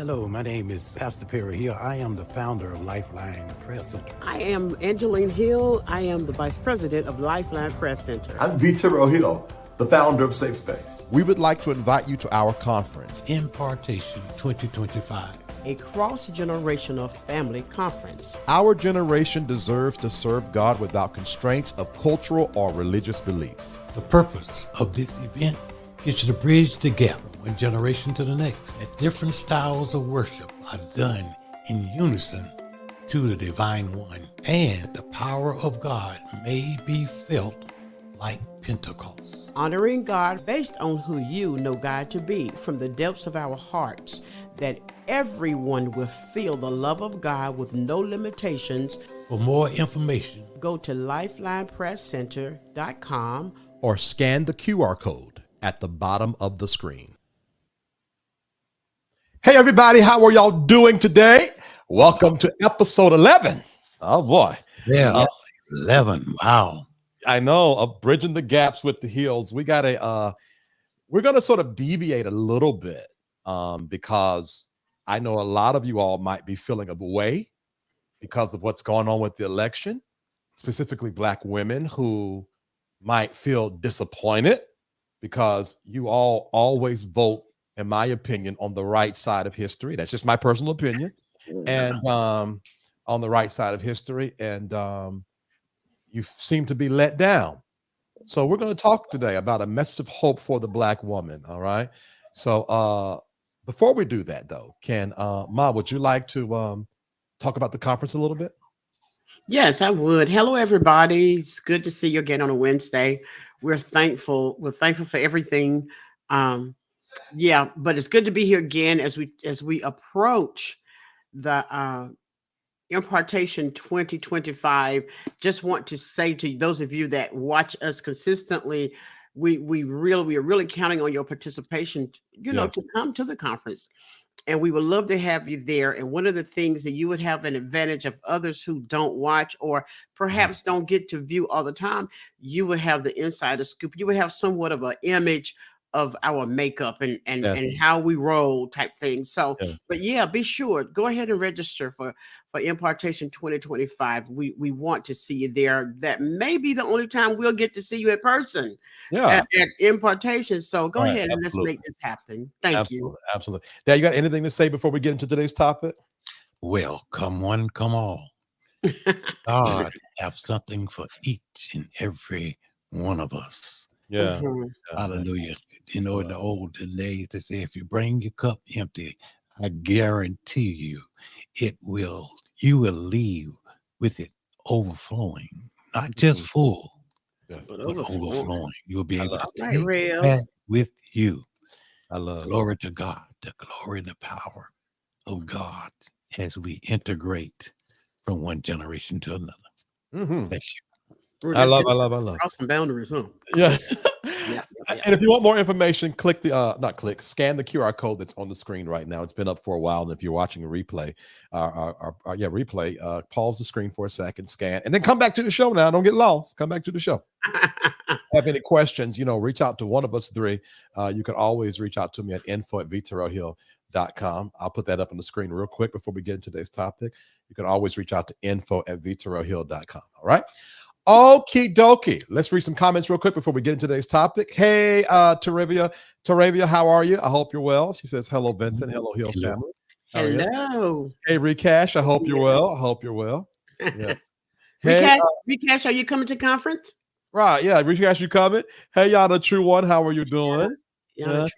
Hello, my name is Pastor Perry Hill. I am the founder of Lifeline Prayer Center. I am Angeline Hill. I am the Vice President of Lifeline Prayer Center. I'm Vitero Hill, the founder of Safe Space. We would like to invite you to our conference, Impartation 2025. A cross-generational family conference. Our generation deserves to serve God without constraints of cultural or religious beliefs. The purpose of this event is to bridge the gap from one generation to the next. That different styles of worship are done in unison to the Divine One, and the power of God may be felt like Pentecost. Honoring God based on who you know God to be from the depths of our hearts, that everyone will feel the love of God with no limitations. For more information, go to lifelinepresscenter.com or scan the QR code at the bottom of the screen. Hey, everybody, how are y'all doing today? Welcome to episode 11. Oh, boy. Yeah, 11. Wow. I know, of Bridging the Gaps with the Heels. We're going to sort of deviate a little bit because I know a lot of you all might be feeling away because of what's going on with the election, specifically Black women who might feel disappointed because you all always vote, in my opinion, on the right side of history. That's just my personal opinion. And on the right side of history. And you seem to be let down. So we're going to talk today about a message of hope for the Black woman. All right. So before we do that, though, Ma, would you like to talk about the conference a little bit? Yes, I would. Hello, everybody. It's good to see you again on a Wednesday. We're thankful. We're thankful for everything. But it's good to be here again as we approach the Impartation 2025. Just want to say to those of you that watch us consistently, we are really counting on your participation, to come to the conference. And we would love to have you there. And one of the things that you would have an advantage of others who don't watch or perhaps don't get to view all the time, you would have the insider scoop. You would have somewhat of an image of our makeup and how we roll type thing. So, but be sure, go ahead and register for Impartation 2025. We want to see you there. That may be the only time we'll get to see you in person at Impartation. So go ahead and let's make this happen. Thank you. Absolutely. Dad, you got anything to say before we get into today's topic? Well, come one, come all. God have something for each and every one of us. Yeah. Hallelujah. In the old days, they say, if you bring your cup empty, I guarantee you, you will leave with it overflowing, not just full, but overflowing. You'll be able to take that with you. I love glory to God, the glory and the power of God as we integrate from one generation to another. Bless you. I love. Crossing boundaries, huh? Yeah. And if you want more information, scan the QR code that's on the screen right now. It's been up for a while, and if you're watching a replay, pause the screen for a second, scan, and then come back to the show. Now, don't get lost. Come back to the show. Have any questions? Reach out to one of us three. You can always reach out to me at info@viterohill.com. I'll put that up on the screen real quick before we get into today's topic. You can always reach out to info@viterohill.com. All right. Okie dokie. Let's read some comments real quick before we get into today's topic. Hey, Taravia, how are you? I hope you're well. She says, hello, Vincent. Hello, Hill family. Hello. Hey, Recash, I hope you're well. I hope you're well. Yes. Hey, Recash, are you coming to conference? Right, yeah. Recash, you coming? Hey, Yana True One, how are you doing? Yeah.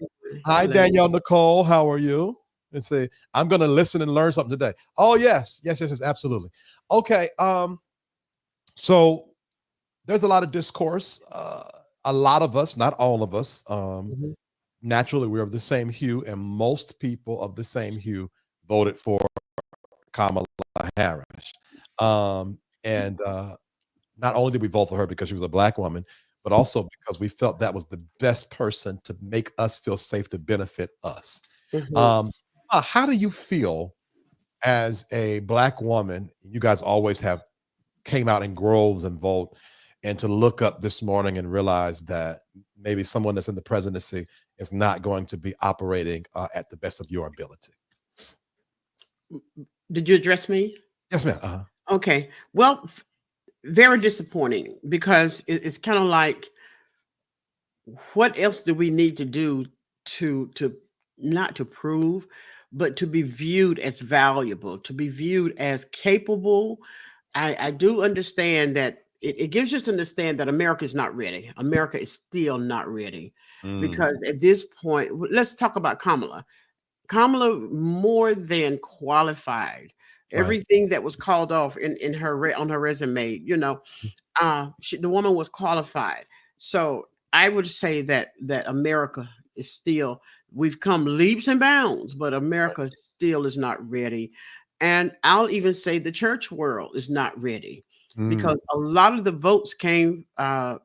Hi, Danielle Nicole, how are you? Let's see. I'm going to listen and learn something today. Oh, yes, absolutely. Okay, so there's a lot of discourse. A lot of us, not all of us, naturally we're of the same hue, and most people of the same hue voted for Kamala Harris. And not only did we vote for her because she was a Black woman, but also because we felt that was the best person to make us feel safe, to benefit us. How do you feel as a Black woman? You guys always came out in groves and vote, and to look up this morning and realize that maybe someone that's in the presidency is not going to be operating at the best of your ability? Did you address me? Yes, ma'am. Uh-huh. Okay. Well, very disappointing because it's kind of like, what else do we need to do to not to prove, but to be viewed as valuable, to be viewed as capable? I do understand that it gives us to understand that America is not ready. America is still not ready Mm, because at this point, let's talk about Kamala. Kamala more than qualified. right. Everything that was called off in her on her resume, the woman was qualified. So I would say that America is still, we've come leaps and bounds, but America still is not ready. And I'll even say the church world is not ready Mm, because a lot of the votes came uh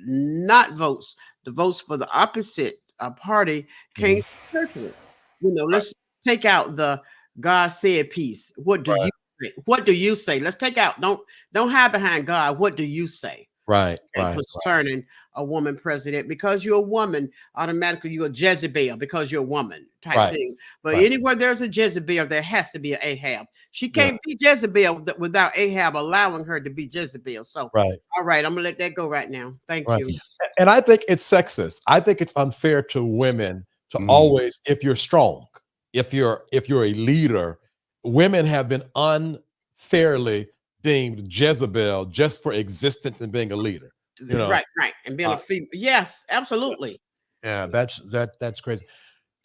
not votes, the votes for the opposite party came mhm. from church world. Let's take out the God said piece. What do you say? What do you say? Let's take out, don't hide behind God. What do you say? Right, Okay, right, concerning a woman president, because you're a woman, automatically you're a Jezebel because you're a woman type right, thing. But right. anywhere there's a Jezebel, there has to be an Ahab. She Yeah, can't be Jezebel without Ahab allowing her to be Jezebel. So, right, all right, I'm gonna let that go right now. Thank right. you. And I think it's sexist. I think it's unfair to women to Mm. always, if you're strong, if you're a leader, women have been unfairly deemed Jezebel just for existence and being a leader. You know, Right, right, and being a uh, female. Yes, absolutely. yeah, that's crazy.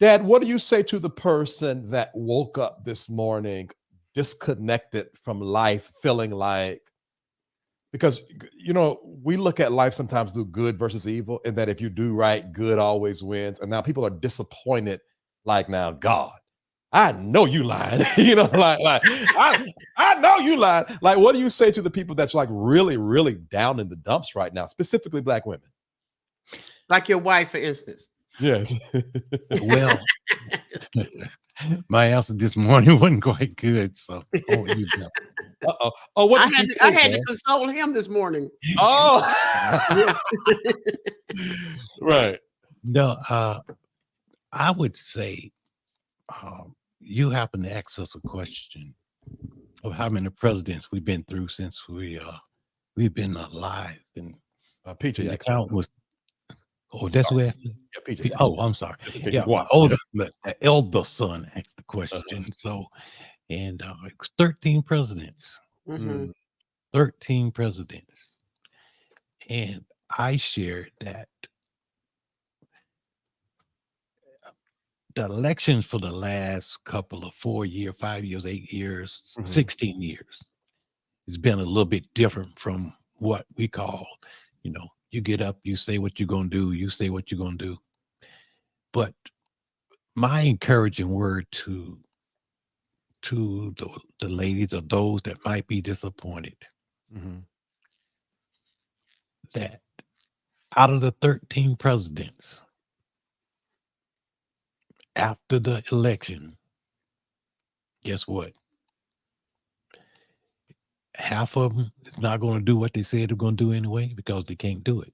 Dad, what do you say to the person that woke up this morning disconnected from life, feeling like, because we look at life sometimes through good versus evil, and that if you do right, good always wins. And now people are disappointed, like, now, God, I know you lying. Like I know you lying. Like, what do you say to the people that's like really, really down in the dumps right now, specifically Black women? Like your wife, for instance. Yes. Well, Just kidding. my answer this morning wasn't quite good, so you go. Uh-oh. Oh, what I did had you to, I say, had to man? console him this morning. Oh, Yeah. right. No, I would say you happen to ask us a question of how many presidents we've been through since we've been alive, PJ and the asked me. count was. Oh, I'm that's sorry. who asked it? Yeah, PJ asked Oh, me. I'm sorry. Just in case Yeah, he's my watching. the elder son asked the Uh-huh. question. So, and it was 13 presidents, Mhm. Mm, 13 presidents, and I shared that the elections for the last couple of 4 year, 5 years, 8 years, mhm, 16 years has been a little bit different from what we call, you get up, you say what you're gonna do, you say what you're gonna do. But my encouraging word to the ladies or those that might be disappointed mhm, that out of the 13 presidents after the election, guess what? Half of them is not going to do what they said they're going to do anyway because they can't do it.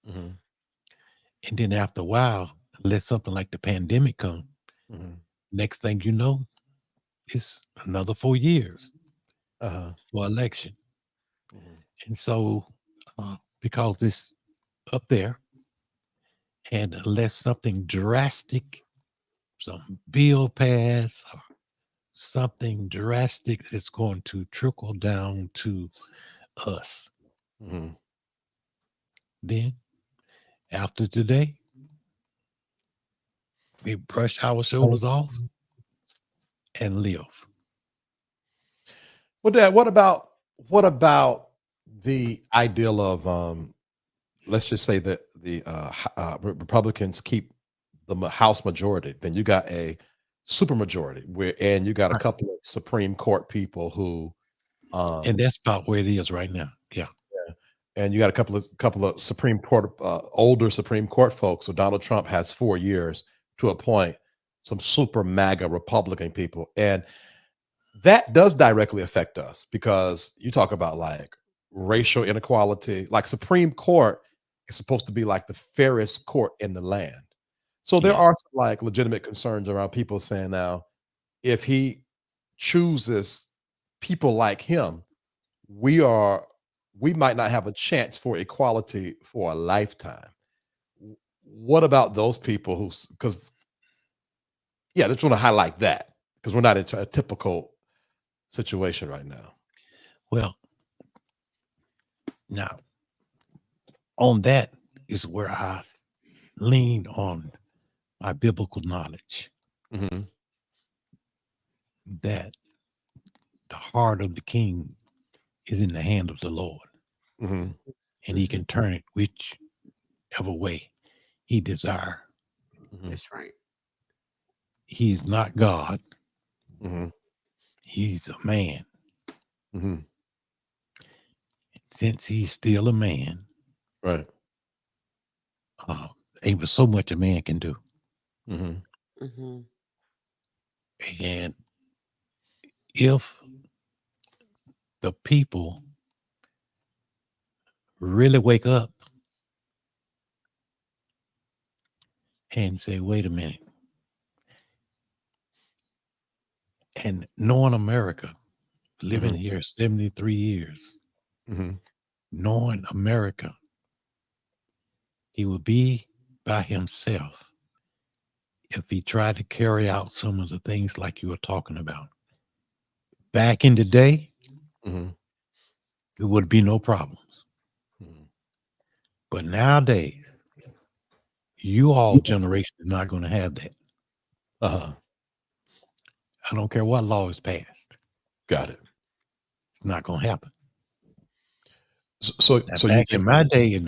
mhm, And then after a while, let something like the pandemic come. mhm. Next thing you know, it's another 4 years Uh-huh. for election. Mhm, And so, because it's up there, and unless something drastic, some bill pass, or something drastic that's going to trickle down to us, mhm. then after today, we brush our shoulders off and live. Well, Dad, what about the ideal of let's just say that the Republicans keep the House majority, then you got a super majority and you got a Right. couple of Supreme Court people who And um that's about where it is right now. Yeah. and you got a couple of Supreme Court older Supreme Court folks. So Donald Trump has 4 years to appoint some super MAGA Republican people, and that does directly affect us because you talk about like racial inequality. Like Supreme Court is supposed to be like the fairest court in the land. So there Yeah. are some like legitimate concerns around people saying now, if he chooses people like him, we might not have a chance for equality for a lifetime. What about those people because yeah, I just want to highlight that because we're not into a typical situation right now. Well, now on that is where I lean on my biblical knowledge Mm-hmm. that the heart of the king is in the hand of the Lord, Mm-hmm. and he can turn it whichever way he desire. Mm-hmm. That's right. He's not God. Mm-hmm. He's a man. Mm-hmm. Since he's still a man, Right. ain't but so much a man can do. Mm-hmm. Mm-hmm. And if the people really wake up and say, wait a minute, and knowing America, living Mm-hmm. here 73 years, Mm-hmm. knowing America, he would be by himself if he tried to carry out some of the things like you were talking about. Back in the day, Mm-hmm. there would be no problems. Mm-hmm. But nowadays, you all generation is not going to have that. Uh-huh. I don't care what law is passed. Got it. It's not going to happen. So Now, so you back think in my day,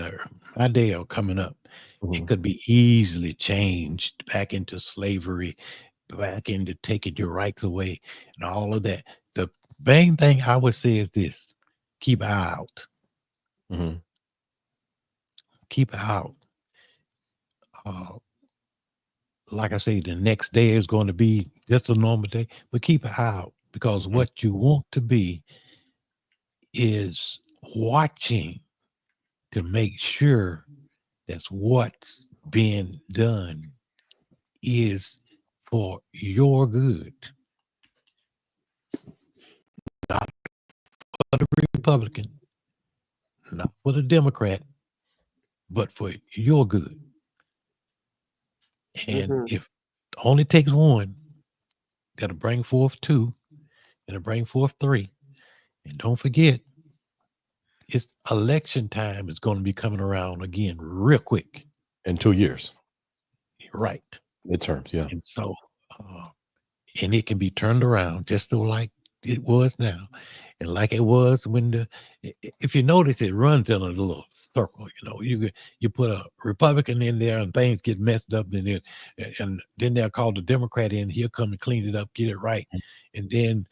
my day of coming up, Mhm. it could be easily changed back into slavery, back into taking your rights away, and all of that. The main thing I would say is this: keep an eye out. Mhm. Keep an eye out. Uh, like I say, the next day is going to be just a normal day, but keep an eye out because Mhm. what you want to be is watching to make sure that's what's being done is for your good, not for the Republican, not for the Democrat, but for your good. And Mm-hmm. if it only takes one, that'll bring forth two, it'll bring forth three. And don't forget, it's election time is going to be coming around again real quick. In 2 years, Right. midterms, yeah. And so, uh, and it can be turned around just so like it was now. And like it was when if you notice, it runs in a little circle. You put a Republican in there, and things get messed up, and then they'll call the Democrat in. He'll come and clean it up, get it right, and then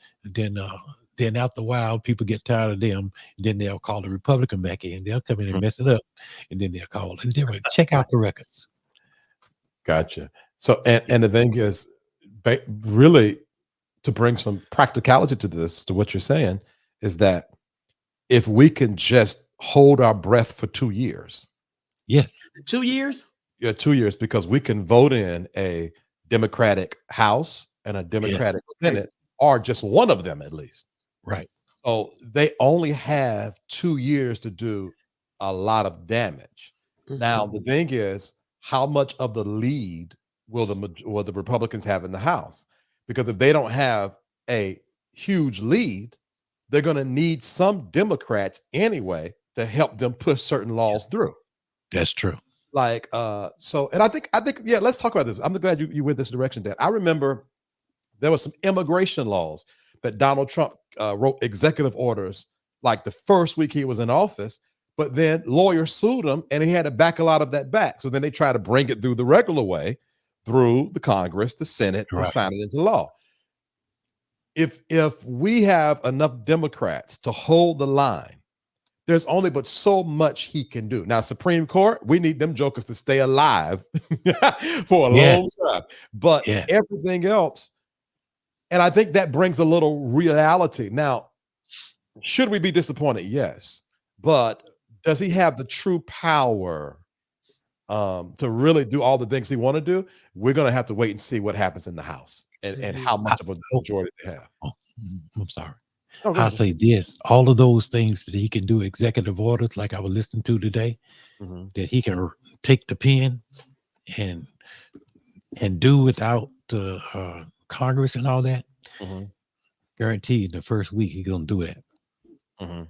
after a while, people get tired of them. And then they'll call the Republican back in. They'll come in and mess it up, and then they'll call the Democrat. Check out the records. Gotcha. So and the thing is, really, to bring some practicality to this, to what you're saying, is that if we can just hold our breath for 2 years, Yes. 2 years? yeah, 2 years, because we can vote in a Democratic House and a Yes. Democratic Senate, or just one of them at least. Right. So they only have 2 years to do a lot of damage. Now, the thing is, how much of the lead will the Republicans have in the House? Because if they don't have a huge lead, they're going to need some Democrats anyway to help them push certain laws through. That's true. Like, so, and I think, yeah, let's talk about this. I'm glad you went this direction, Dad. I remember there was some immigration laws that Donald Trump wrote executive orders like the first week he was in office, but then lawyers sued him and he had to back a lot of that back. So then they try to bring it through the regular way, through the Congress, the Senate, to Right. sign it into law. If we have enough Democrats to hold the line, there's only but so much he can do. Now, Supreme Court, we need them jokers to stay alive for a Yes. long time. But Yeah. everything else, and I think that brings a little reality. Now, should we be disappointed? Yes. But does he have the true power to really do all the things he want to do, we're going to have to wait and see what happens in the House and how I, much of a majority they have. oh, I'm sorry. Oh, go I'll ahead. say this: all of those things that he can do, executive orders, like I was listening to today, Mhm, that he can take the pen and do without the Congress and all that. mhm, Guarantee you, the first week he's gonna do that. mhm.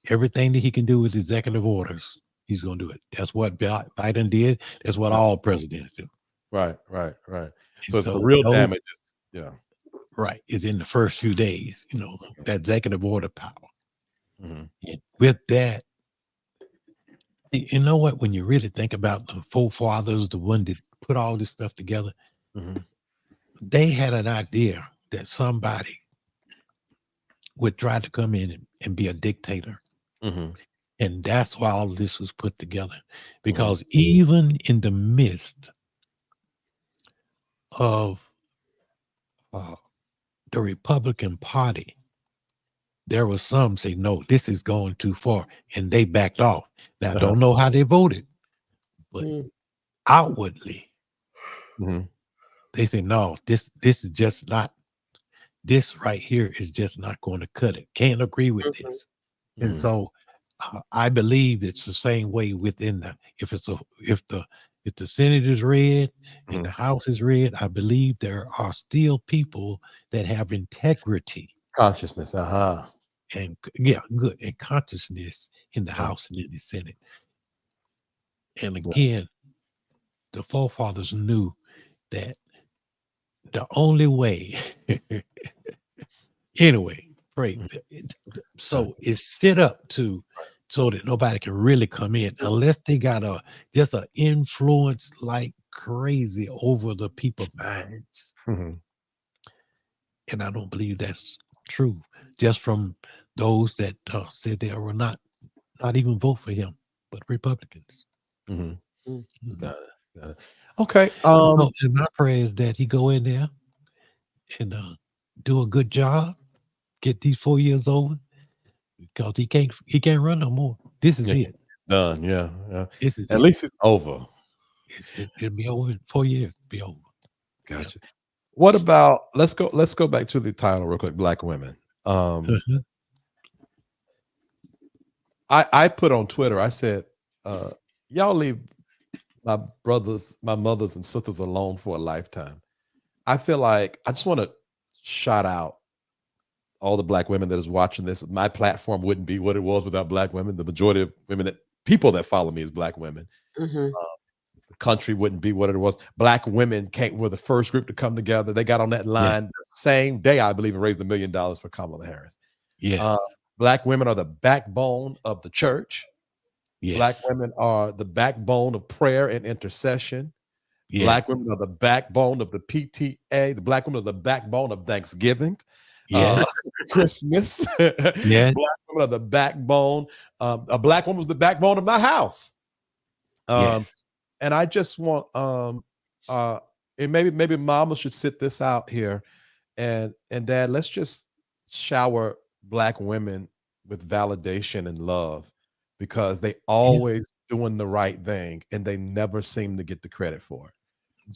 Everything that he can do with executive orders, he's gonna do it. That's what Biden did. That's what all presidents do. Right, right, right. So And it's the so real those, damage is, yeah. right, is in the first few days. That executive order power. Mhm, And with that, you know what? When you really think about the forefathers, the one that put all this stuff together, mhm, they had an idea that somebody would try to come in and be a dictator. mhm, And that's why all this was put together. mhm, Because even in the midst of uh, the Republican Party, there was some say, no, this is going too far. And they backed off. Now, uh-huh, don't know how they voted, but Mm. outwardly, mhm, they say, no, this is just not, this right here is just not going to cut it. Can't agree with Mhm. this. And mhm, so I believe it's the same way within if the Senate is red and the mhm. House is red, I believe there are still people that have integrity Consciousness, and good and consciousness in the yeah, House and in the Senate. And yeah, again, the forefathers knew that the only way anyway, pray. mhm, okay, So it's set up to so that nobody can really come in unless they got just an influence like crazy over the people's minds. mhm. And I don't believe that's true. Just from those that said they were not even vote for him, but Republicans. Mhm. Mm. Mhm. Got it, got it. Okay, And my prayer is that he go in there and do a good job, get these 4 years over, because he can't run no more. This is yeah, it. done, yeah, yeah. This is At it. least it's over. It'll be over in 4 years. Be over. Yeah. Gotcha. What about let's go back to the title real quick, Black women. Uh-huh. I put on Twitter, I said, y'all leave my brothers, my mothers and sisters alone for a lifetime. I feel like I just want to shout out all the Black women that is watching this. My platform wouldn't be what it was without Black women. The majority of people that follow me is Black women. Mhm. The country wouldn't be what it was. Black women were the first group to come together. They got on that line Yes. the same day, I believe, and raised $1 million for Kamala Harris. Uh, Yes. Black women are the backbone of the church. Black Yes. women are the backbone of prayer and intercession. Yes. Black women are the backbone of the PTA. The Black women are the backbone of Thanksgiving, uh, Yes. Christmas. Yes. Black women are the backbone. A Black woman was the backbone of my house. Yes. And I just want, and maybe Mama should sit this out here, and Dad, let's just shower Black women with validation and love because they Yeah. always doing the right thing and they never seem to get the credit for it.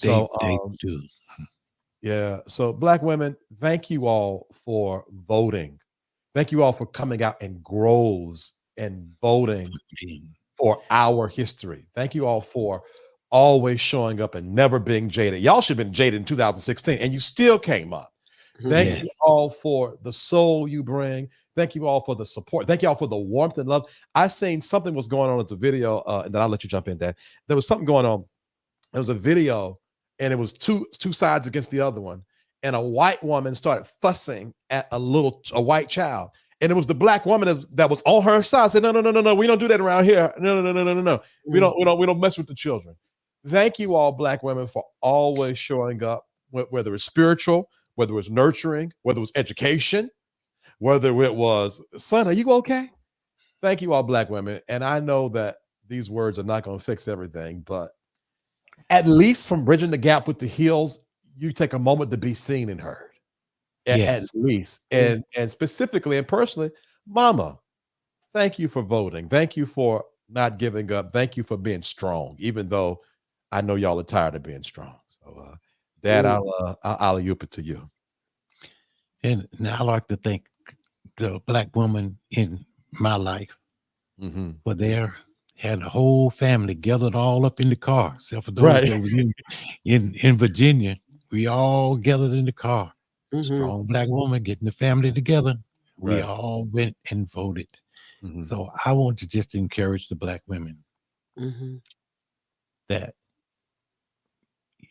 They So they do. yeah, so Black women, thank you all for voting. Thank you all for coming out in groves and voting Mm. for our history. Thank you all for always showing up and never being jaded. Y'all should have been jaded in 2016 and you still came up. Mhm. Thank you Yes. all for the soul you bring. Thank you all for the support. Thank you all for the warmth and love. I seen something was going on. It's a video, and then I'll let you jump in, Dad. There was something going on. There was a video, and it was two sides against the other one. And a white woman started fussing at a white child. And it was the Black woman that was on her side. Said, no, we don't do that around here. No. We Mm. don't mess with the children. Thank you all, Black women, for always showing up, whether it's spiritual, whether it was nurturing, whether it was education, whether it was, son, are you okay? Thank you all, Black women. And I know that these words are not going to fix everything, but at least from bridging the gap with the heels, you take a moment to be seen and heard. At Yes. least. Mm. And specifically and personally, Mama, thank you for voting. Thank you for not giving up. Thank you for being strong, even though I know y'all are tired of being strong. So, Dad, I'll alley-oop it to you. And I like to thank the Black woman in my life were there, had the whole family gathered all up in the car, except for those that was in Virginia. We all gathered in the car. Strong Black woman getting the family together. We all went and voted. So I want to just encourage the Black women that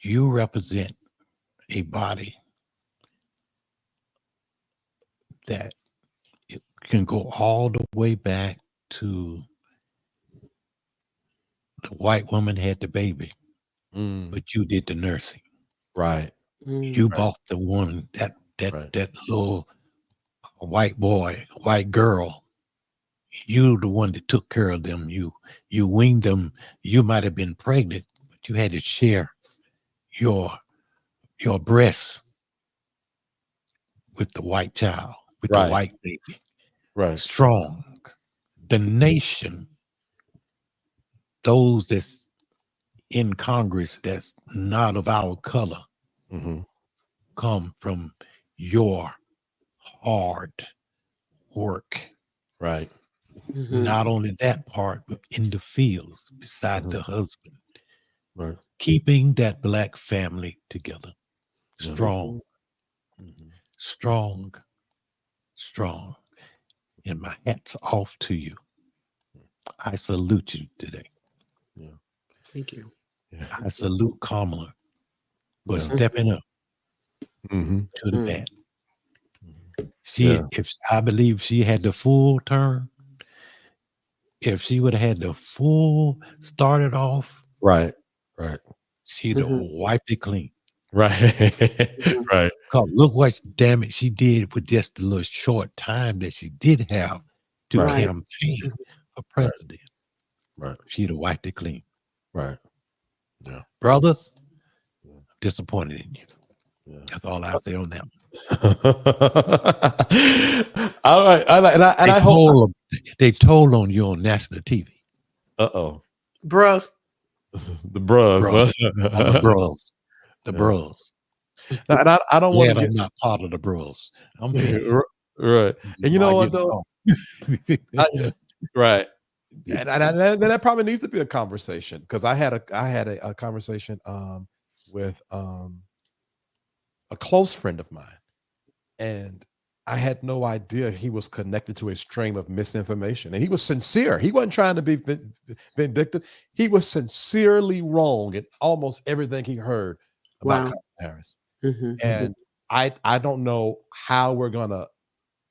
you represent a body that it can go all the way back to the white woman had the baby, but you did the nursing. Right. You bought the one that little white boy, white girl. You the one that took care of them. You weaned them. You might have been pregnant, but you had to share your breasts with the white child, with the white baby. Right. Strong. The nation, those that's in Congress that's not of our color, come from your hard work. Right. Not only that part, but in the fields beside the husband. Right. Keeping that Black family together. Strong. Strong. Strong. And my hat's off to you. I salute you today. Yeah. Thank you. Yeah. I salute Kamala for stepping up to the bat. I believe she had the full term. If she would have had the full started off, right, she'd have wiped it clean. Right. Right. Because look what damage she did with just the little short time that she did have to campaign for president. Right. She'd have wiped it clean. Right. Yeah. Brothers, I'm disappointed in you. Yeah. That's all I say on that. All right. I hope they told on you on national TV. Bros. The bros. On the bros. The bros. And I don't want to get. I'm not part of the bros. I'm right. And you know what though? Right. And that probably needs to be a conversation, because I had a conversation with a close friend of mine, and I had no idea he was connected to a stream of misinformation, and he was sincere. He wasn't trying to be vindictive. He was sincerely wrong in almost everything he heard about Kamala Harris. And I don't know how we're gonna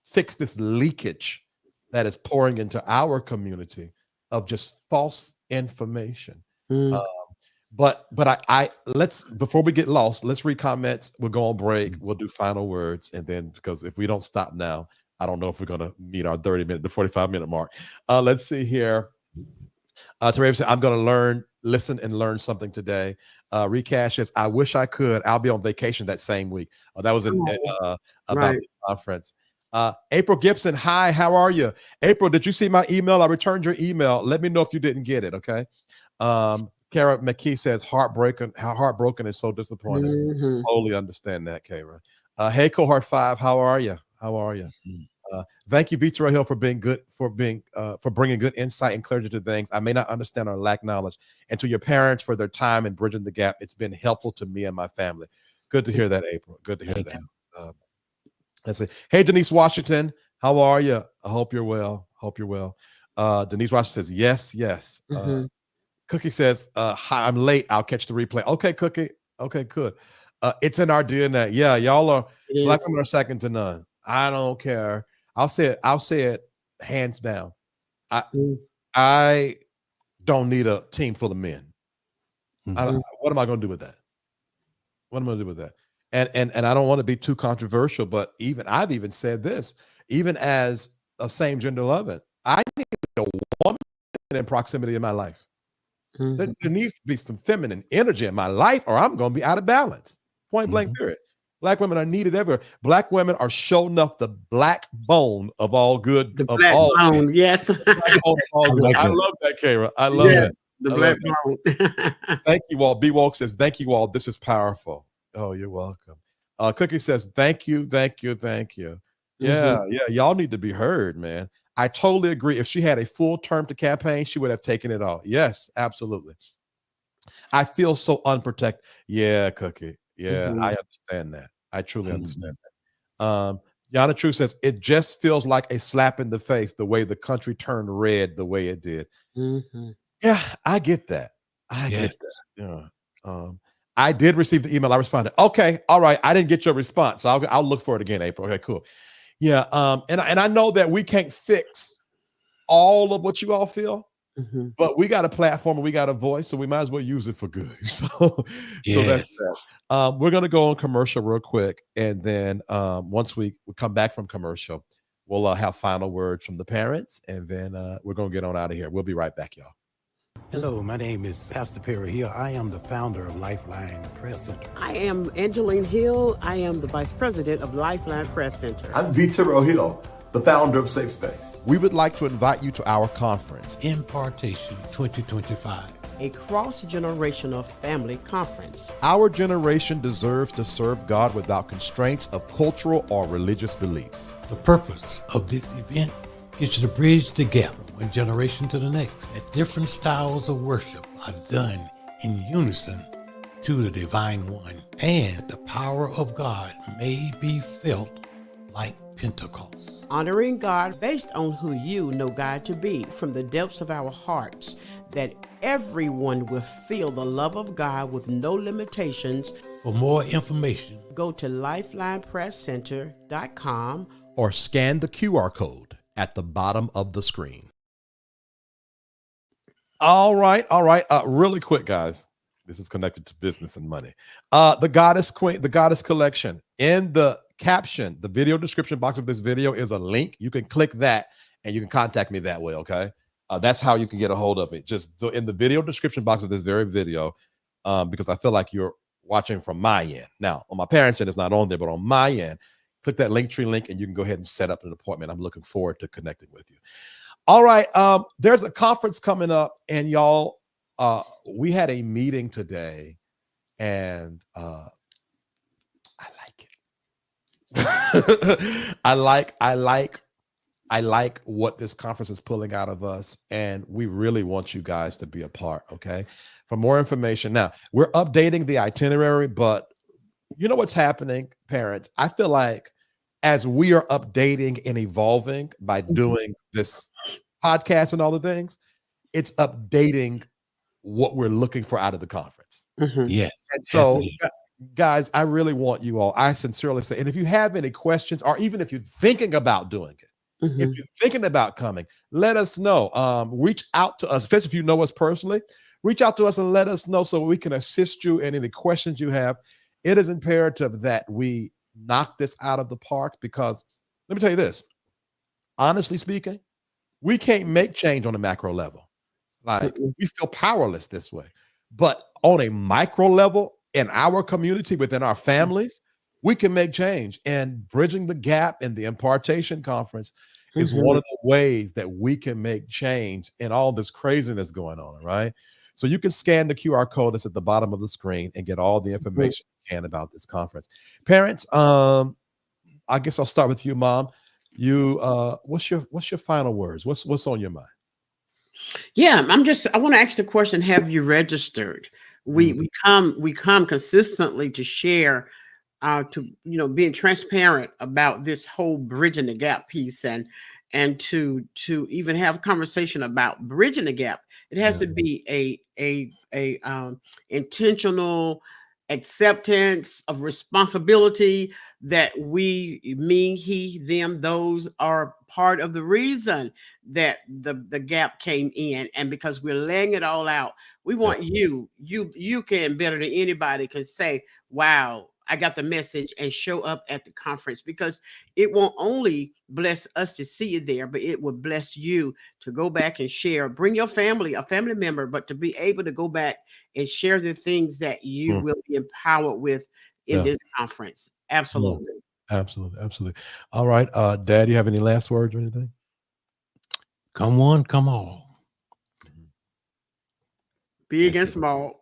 fix this leakage that is pouring into our community of just false information. But I let's, before we get lost, let's read comments. We'll go on break. We'll do final words, and then, because if we don't stop now, I don't know if we're gonna meet our 30-minute to 45-minute mark. Let's see here. Teresa said, I'm gonna listen and learn something today. Recash says, I wish I could. I'll be on vacation that same week. That was about the conference. April Gibson, hi, how are you? April, did you see my email? I returned your email. Let me know if you didn't get it, okay? Kara McKee says, heartbroken and so disappointed. Totally understand that, Kara. Hey, cohort 5, how are you? How are you? Thank you, Vitor Hill, for being good, for bringing good insight and clarity to things I may not understand or lack knowledge, and to your parents for their time and bridging the gap. It's been helpful to me and my family. Good to hear that, April. Good to hear that. Let's see. Hey, Denise Washington, how are you? I hope you're well. Denise Washington says, yes. Cookie says, hi, I'm late. I'll catch the replay. Okay, Cookie. Okay, good. It's in our DNA. Yeah, y'all are, Black women are second to none. I don't care. I'll say it hands down. I don't need a team full of men. What am I going to do with that? What am I going to do with that? And I don't want to be too controversial, but I've even said this, even as a same gender loving, I need a woman in proximity in my life. There needs to be some feminine energy in my life, or I'm going to be out of balance. Point blank period. Black women are needed everywhere. Black women are sure enough the black bone of all good. The Of black all, bone, yes. black bone of all I good. like I that. love that, Kara. I love Yes, that. the I black love that. bone. Thank you all. B Walk says, thank you all. This is powerful. Oh, you're welcome. Cookie says, thank you, thank you, thank you. Yeah, Mhm. yeah. Y'all need to be heard, man. I totally agree. If she had a full term to campaign, she would have taken it all. Yes, absolutely. I feel so unprotected. Yeah, Cookie. Yeah, Mhm. I understand that. I truly Mhm. understand that. Yana True says, it just feels like a slap in the face the way the country turned red the way it did. Mhm. Yeah, I get that. I get Yes. that. Yeah. I did receive the email. I responded. Okay, all right. I didn't get your response, so I'll look for it again, April. Okay, cool. Yeah. And I know that we can't fix all of what you all feel, Mhm. but we got a platform and we got a voice, so we might as well use it for good. So that's Yes. that. We're gonna go on commercial real quick, and then once we come back from commercial, we'll have final words from the parents, and then we're gonna get on out of here. We'll be right back, y'all. Hello, my name is Pastor Perry Hill. I am the founder of Lifeline Prayer Center. I am Angeline Hill. I am the Vice President of Lifeline Press Center. I'm Vitero Hill, the founder of Safe Space. We would like to invite you to our conference. Impartation 2025. A cross-generational family conference. Our generation deserves to serve God without constraints of cultural or religious beliefs. The purpose of this event is to bridge the gap from one generation to the next. That different styles of worship are done in unison to the divine one, and the power of God may be felt like Pentecost. Honoring God based on who you know God to be from the depths of our hearts, that everyone will feel the love of God with no limitations. For more information, Go to lifelinepresscenter.com Or scan the QR code at the bottom of the screen. All right. Really quick, guys. This is connected to business and money. The Goddess Queen, the Goddess Collection. In the caption, the video description box of this video is a link. You can click that and you can contact me that way, okay? That's how you can get a hold of it. Just so in the video description box of this very video, because I feel like you're watching from my end. Now, on my parents' end, it's not on there, but on my end, click that Linktree link and you can go ahead and set up an appointment. I'm looking forward to connecting with you. All right. There's a conference coming up, and y'all, we had a meeting today, and I like it. I like what this conference is pulling out of us, and we really want you guys to be a part. Okay. For more information, now we're updating the itinerary, but you know what's happening, parents? I feel like as we are updating and evolving by doing this podcast and all the things, it's updating what we're looking for out of the conference. Mhm. yes. And so, definitely. guys, I really want you all, I sincerely say, and if you have any questions, or even if you're thinking about doing it, if Mhm. you're thinking about coming, let us know. Reach out to us, especially if you know us personally. Reach out to us and let us know so we can assist you in any questions you have. It is imperative that we knock this out of the park, because let me tell you this, honestly speaking, we can't make change on a macro level. Like, Mm-mm. we feel powerless this way. But on a micro level, in our community, within our families, we can make change. And bridging the gap in the impartation conference is one Mhm. of the ways that we can make change in all this craziness going on, right? So you can scan the QR code that's at the bottom of the screen and get all the information you can about this conference. Parents, I guess I'll start with you, Mom. You what's your final words? What's on your mind? Yeah, I want to ask the question, have you registered? Mm. We come consistently to share, to being transparent about this whole bridging the gap piece, and to even have a conversation about bridging the gap. It has Yeah. to be a intentional acceptance of responsibility, that we, me, he, them, those are part of the reason that the gap came in. And because we're laying it all out, we want you can better than anybody can say, wow, I got the message, and show up at the conference, because it won't only bless us to see you there, but it will bless you to go back and share. Bring your family, a family member, but to be able to go back and share the things that you Mm. will be empowered with in Yeah. this conference. Absolutely. Absolutely. Absolutely. All right. Dad, you have any last words or anything? Come on, come on. Big and small.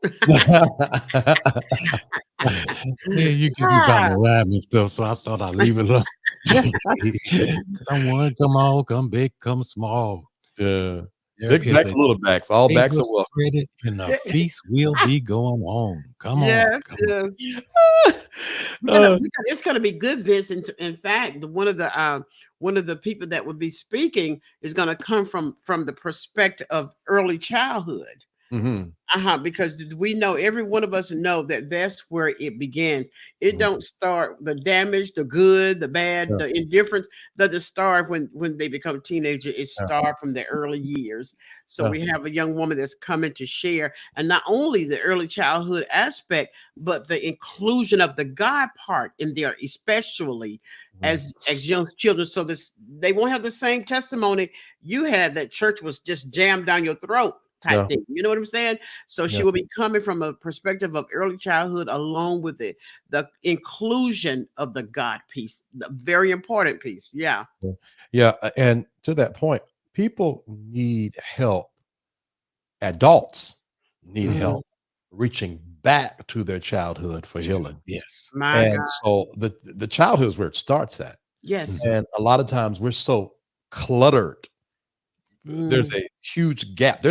Yeah, you give me about the Ah, rhyming stuff, so I thought I'd leave it alone. Come on, come on, come big, come small. Yeah. There Big is backs, a little backs. All backs are table welcome. spread and a feast will be going on. Come on, yes, come on. yes. Uh, It's gonna be good, Vincent. In fact, one of the people that would be speaking is gonna come from the perspective of early childhood. mhm. Because we know, every one of us know that that's where it begins. It Mhm. don't start the damage, the good, the bad, Yeah, the indifference. Doesn't start when they become teenager. It yeah, start from the early years. So yeah. we have a young woman that's coming to share, and not only the early childhood aspect, but the inclusion of the God part in there, especially Mhm. as young children. So this they won't have the same testimony you had, that church was just jammed down your throat type Yeah, thing. You know what I'm saying? So yeah, she will be coming from a perspective of early childhood, along with the inclusion of the God piece, the very important piece. Yeah. yeah. Yeah, and to that point, people need help. Adults need Mhm. help reaching back to their childhood for healing. Yes. My And God. so the childhood is where it starts at. Yes. Mhm. And a lot of times we're so cluttered. There's Mm, a huge gap.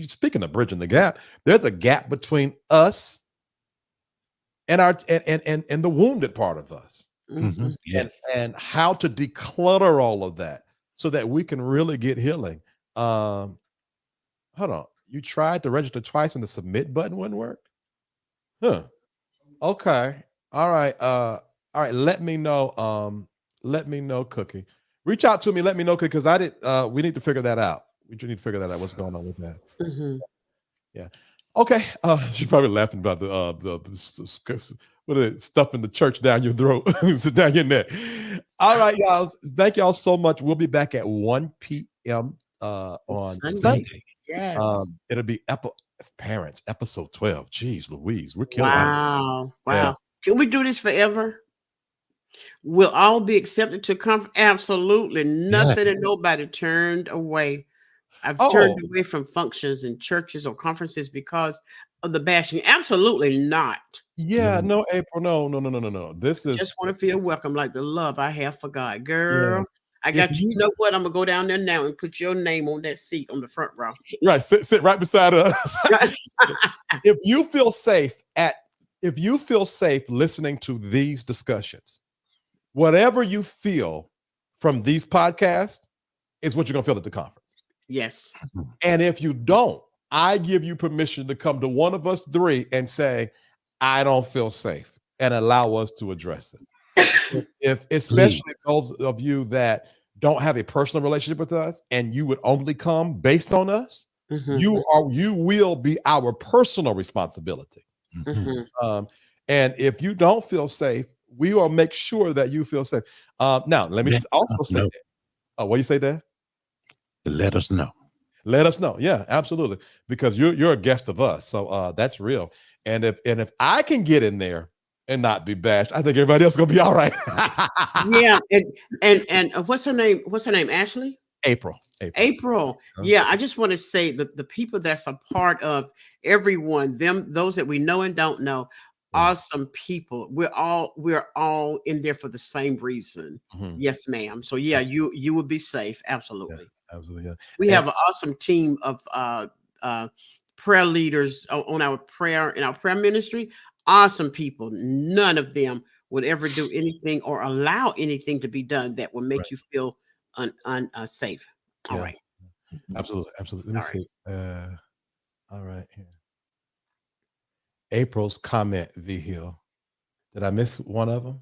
Speaking of bridging the gap, there's a gap between us and our and the wounded part of us. mhm. Mhm. Yes. And how to declutter all of that so that we can really get healing. Um, hold on. You tried to register twice and the submit button wouldn't work? Huh. Okay. All right. All right. Let me know, Cookie. Reach out to me, let me know, because I did we need to figure that out. We just need to figure that out. What's going on with that? Mhm. Yeah. Okay. She's probably laughing about what is it, stuffing the church down your throat, down your neck. All right, y'all. Thank y'all so much. We'll be back at 1 p.m. On Sunday. Sunday. Sunday. Yes. It'll be Parents, episode 12. Jeez Louise, we're killing it. Wow. Yeah. Wow. Can we do this forever? We'll all be accepted to come. Absolutely Yes. nothing and nobody turned away. I've turned Oh, away from functions in churches or conferences because of the bashing. Absolutely not. yeah, No. no, April. No, no, no, no, no, no. This is Just want to feel welcome, like the love I have for God. yeah. Girl, I If got you. you You know what? I'm gonna go down there now and put your name on that seat on the front row. right, sit right beside us. if you feel safe at if you feel safe listening to these discussions, whatever you feel from these podcasts is what you're gonna feel at the conference. Yes. Mhm. And if you don't, I give you permission to come to one of us three and say, I don't feel safe, and allow us to address it. If Please. especially those of you that don't have a personal relationship with us and you would only come based on us, Mhm, you will be our personal responsibility. Mhm. mhm. Um, and if you don't feel safe, we will make sure that you feel safe. Now, let me Let also us say know. that. What you say there? Let us know. Let us know. Yeah, absolutely. Because you're a guest of us. So that's real. And if I can get in there and not be bashed, I think everybody else is gonna be all right. Yeah, and what's her name? What's her name? Ashley? April. April. April. Huh? Yeah, I just want to say that the people that's a part of everyone, those that we know and don't know, Yeah. awesome people. We're all in there for the same reason. Mhm. Yes, ma'am. So yeah, Absolutely. you will be safe. Yeah, Absolutely. absolutely. Yeah. We And have an awesome team of prayer leaders on our prayer ministry. Awesome people. None of them would ever do anything or allow anything to be done that will right. make you feel unsafe. All Yeah, right. Mhm. absolutely. Absolutely. Let me All right. see. All right. Here. April's comment, V Hill. Did I miss one of them?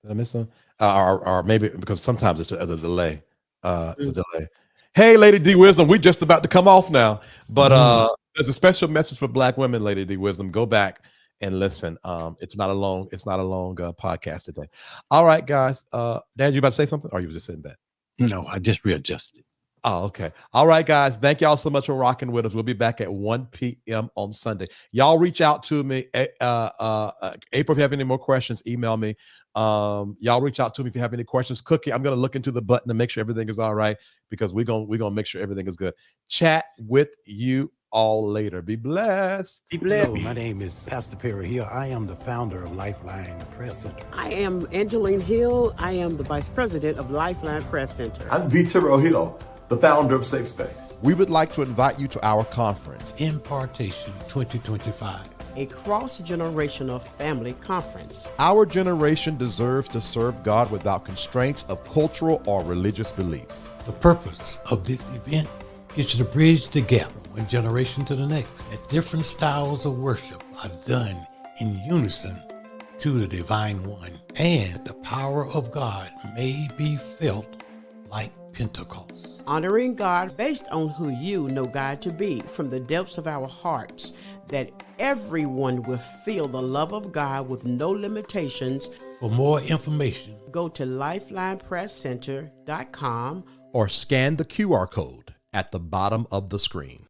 Did I miss them? Or maybe because sometimes it's a delay. It's a Mm. delay. Hey, Lady D Wisdom, we just about to come off now, but Mhm. there's a special message for Black women, Lady D Wisdom. Go back and listen. It's not a long podcast today. All right, guys. Dad, you about to say something, or you was just sitting back? No, I just readjusted. Oh, okay. All right, guys. Thank y'all so much for rocking with us. We'll be back at 1 p.m. on Sunday. Y'all reach out to me. April, if you have any more questions, email me. Y'all reach out to me if you have any questions. Cookie, I'm gonna look into the button to make sure everything is all right, because we're gonna make sure everything is good. Chat with you all later. Be blessed. Be blessed. Hello, my name is Pastor Perry Hill. I am the founder of Lifeline Prayer Center. I am Angeline Hill. I am the Vice President of Lifeline Press Center. I'm Vitero Hill, the founder of Safe Space. We would like to invite you to our conference, Impartation 2025. A cross-generational family conference. Our generation deserves to serve God without constraints of cultural or religious beliefs. The purpose of this event is to bridge the gap from one generation to the next. That different styles of worship are done in unison to the divine one, and the power of God may be felt like Pentecost. Honoring God based on who you know God to be from the depths of our hearts, that everyone will feel the love of God with no limitations. For more information, Go to lifelinepresscenter.com Or scan the QR code at the bottom of the screen.